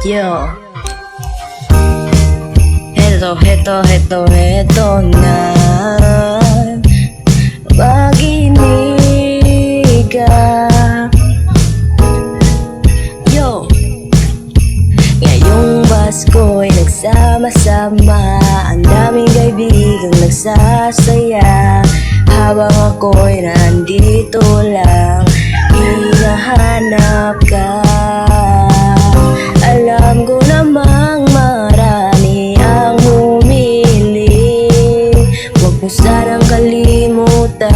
Yo, heto na makinig ka. Yo, ngayong Pasko'y nagsama-sama, ang daming kaibigang nagsasaya. Habang ako'y nandito lang, hinahanap ka. Alam ko namang marami ang humiling, huwag mo sanang kalimutan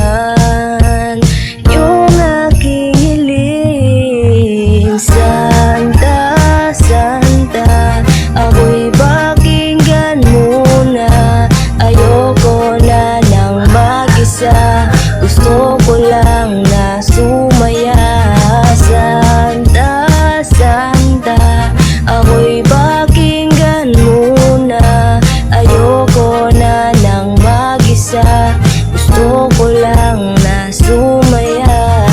yung aking hiling. Santa, Santa, ako'y pakinggan muna. Ayoko na nang mag-isa, gusto ko lang na sumaya. Santa, Santa, ako'y pakinggan muna. Ayoko na nang mag-isa, gusto ko lang na sumaya.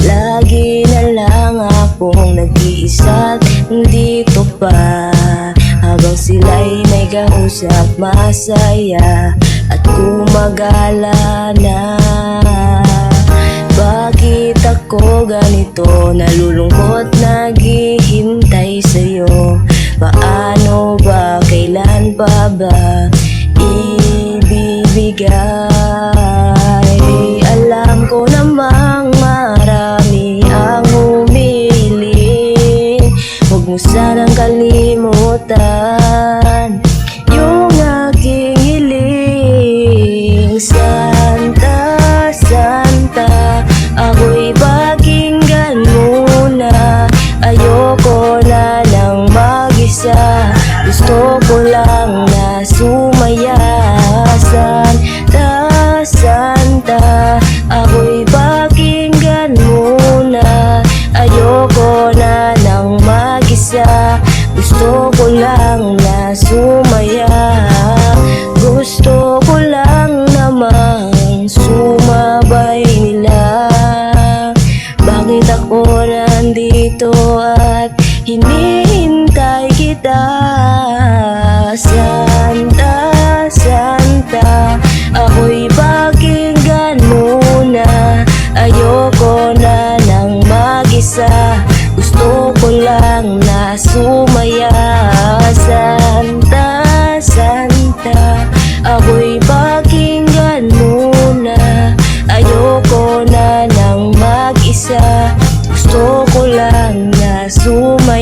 Lagi na lang akong nag-iisa't nandito pa, habang sila'y may kausap, masaya at gumagala na. Bakit ako ganito, nalulungkot, naghihintay sa'yo? Paano ba, kailan pa ba ibibigay? Alam ko namang marami ang humiling, huwag mo sanang kalimutan yung aking hiling. Santa, Santa, ako'y pakinggan muna. Ayoko na nang mag-isa, gusto ko lang na sumaya. Santa, Santa, ako'y pakinggan muna. Ayoko na nang mag-isa, gusto ko lang na sumaya. Gusto ko lang namang sumabay nila. Bakit ako nandito at hinihintay kita? Santa, Santa, ako'y pakinggan muna. Ayoko na nang mag-isa, gusto ko lang na sumaya. Santa, Santa, ako'y pakinggan muna. Ayoko na nang mag-isa, gusto ko lang na sumaya.